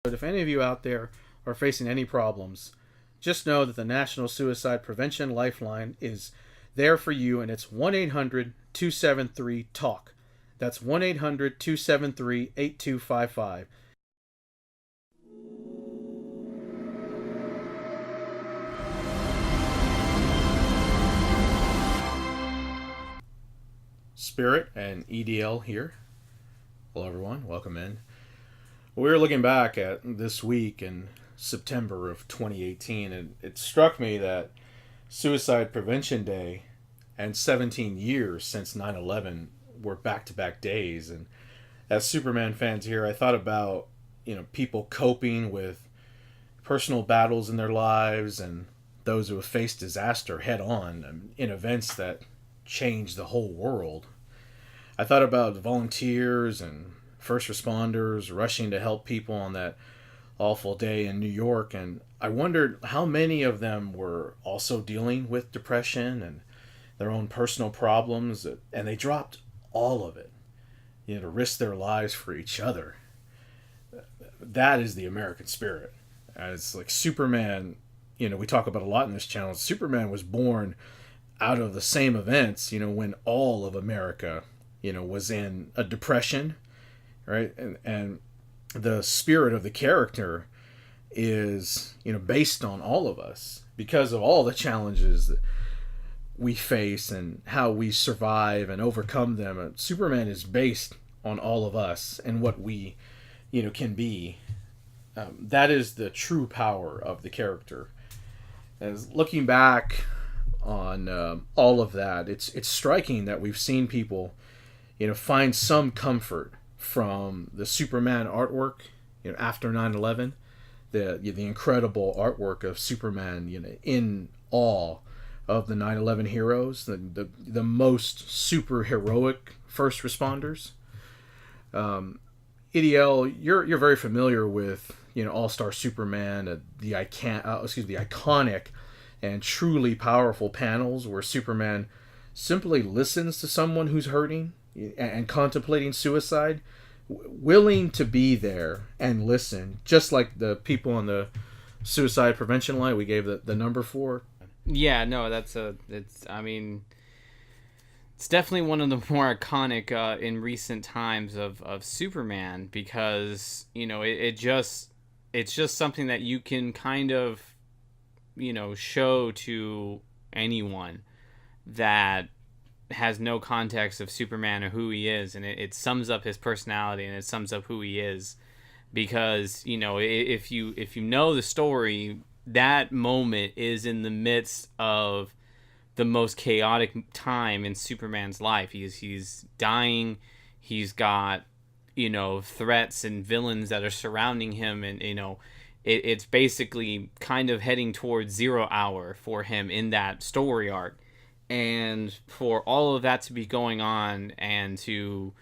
But if any of you out there are facing any problems, just know that the National Suicide Prevention Lifeline is there for you, and it's 1 800 273 TALK. That's 1 800 273 8255. Spirit and EDL here. Hello, everyone. Welcome in. We were looking back at this week in September of 2018, and it struck me that Suicide Prevention Day and 17 years since 9/11 were back-to-back days. And as Superman fans here, I thought about people coping with personal battles in their lives and those who have faced disaster head on in events that changed the whole world. I thought about volunteers and first responders rushing to help people on that awful day in New York, and I wondered how many of them were also dealing with depression and their own personal problems, and they dropped all of it, to risk their lives for each other. That is the American spirit. As like Superman, we talk about a lot in this channel. Superman was born out of the same events, when all of America, was in a depression, right? And the spirit of the character is, based on all of us because of all the challenges that we face and how we survive and overcome them. And Superman is based on all of us and what we, can be. That is the true power of the character. As looking back on all of that, it's striking that we've seen people, find some comfort from the Superman artwork, after 9/11, the incredible artwork of Superman, in awe of the 9/11 heroes, the most super heroic first responders. EDL, you're very familiar with All-Star Superman, the iconic and truly powerful panels where Superman simply listens to someone who's hurting and contemplating suicide, willing to be there and listen, just like the people on the suicide prevention line we gave the number for. Yeah, no, it's definitely one of the more iconic in recent times of Superman, because it's just something that you can kind of show to anyone that has no context of Superman or who he is, and it sums up his personality and it sums up who he is. Because if you know the story, that moment is in the midst of the most chaotic time in Superman's life. He's dying. He's got threats and villains that are surrounding him, and it's basically kind of heading towards 0 hour for him in that story arc. And for all of that to be going on, and to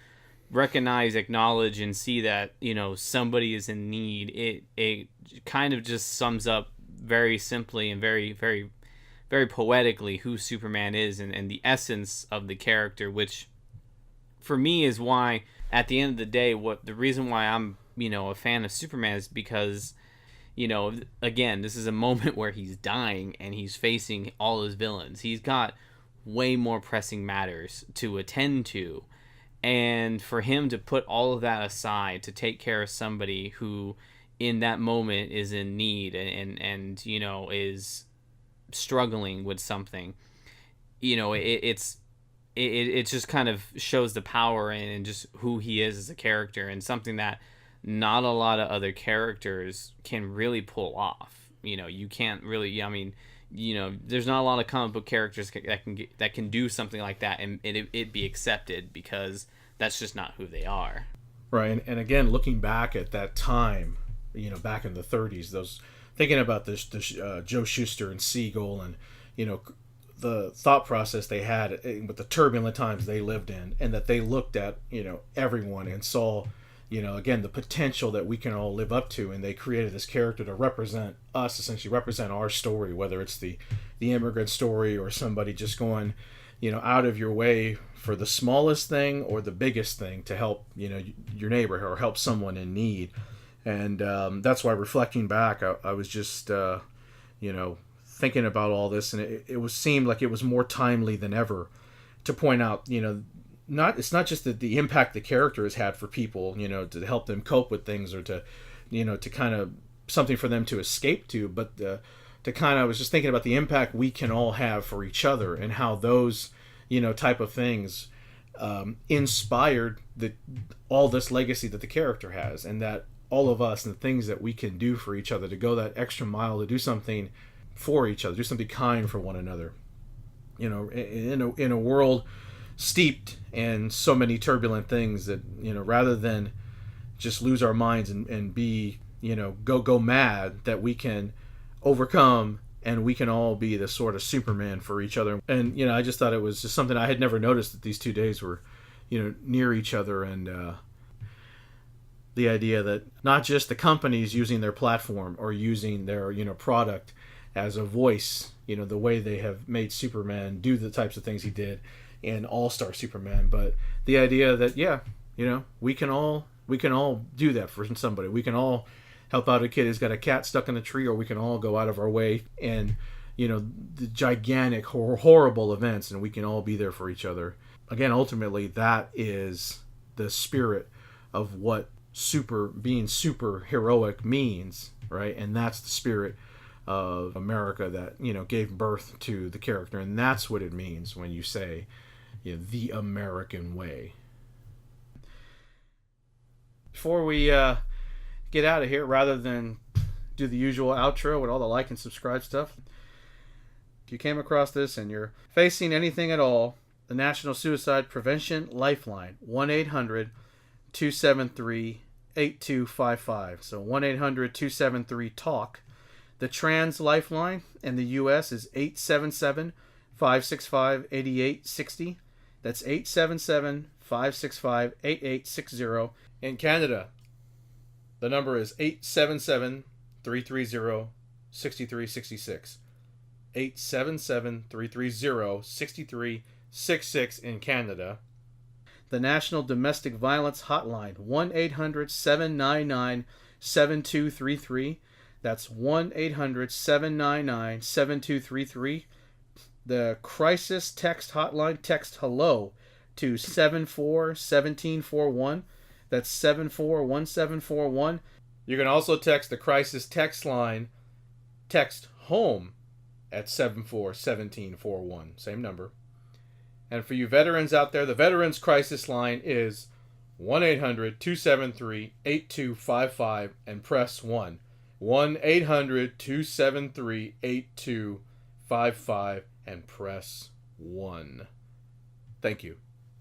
recognize, acknowledge, and see that somebody is in need, it kind of just sums up very simply and very, very, very poetically who Superman is, and the essence of the character, which for me is why at the end of the day, the reason why I'm a fan of Superman is because again, this is a moment where he's dying and he's facing all his villains. He's got way more pressing matters to attend to, and for him to put all of that aside to take care of somebody who in that moment is in need and is struggling with something, it just kind of shows the power and just who he is as a character, and something that not a lot of other characters can really pull off. You can't really, there's not a lot of comic book characters that can do something like that and it be accepted, because that's just not who they are. Right, and again, looking back at that time, back in the 30s, thinking about this Joe Shuster and Siegel, and the thought process they had with the turbulent times they lived in, and that they looked at everyone and saw again the potential that we can all live up to, and they created this character to represent us, essentially represent our story, whether it's the immigrant story or somebody just going out of your way for the smallest thing or the biggest thing to help your neighbor or help someone in need. And that's why, reflecting back, I was just thinking about all this, and it was seemed like it was more timely than ever to point out, it's not just the impact the character has had for people, to help them cope with things, or to to kind of something for them to escape to, but to kind of, I was just thinking about the impact we can all have for each other, and how those type of things inspired all this legacy that the character has, and that all of us and the things that we can do for each other, to go that extra mile, to do something for each other, do something kind for one another. In a world steeped in so many turbulent things, that rather than just lose our minds and be go mad, that we can overcome, and we can all be the sort of Superman for each other. And I just thought it was just something I had never noticed, that these 2 days were near each other. And the idea that not just the companies using their platform or using their product as a voice, the way they have made Superman do the types of things he did in All-Star Superman, but the idea that we can all do that for somebody. We can all help out a kid who's got a cat stuck in a tree, or we can all go out of our way and the gigantic horrible events, and we can all be there for each other. Again, ultimately, that is the spirit of what being super heroic means, right? And that's the spirit of America that gave birth to the character, and that's what it means when you say the American way. Before we get out of here, rather than do the usual outro with all the like and subscribe stuff, if you came across this and you're facing anything at all, the National Suicide Prevention Lifeline, 1-800-273-8255. So 1-800-273-TALK. The Trans Lifeline in the U.S. is 877-565-8860. That's 877-565-8860. In Canada, the number is 877-330-6366. 877-330-6366 in Canada. The National Domestic Violence Hotline, 1-800-799-7233. That's 1-800-799-7233. The Crisis Text Hotline, text HELLO to 741741. That's 741741. You can also text the Crisis Text Line, text HOME at 741741. Same number. And for you veterans out there, the Veterans Crisis Line is 1-800-273-8255 and press 1. 1-800-273-8255 and press 1. Thank you.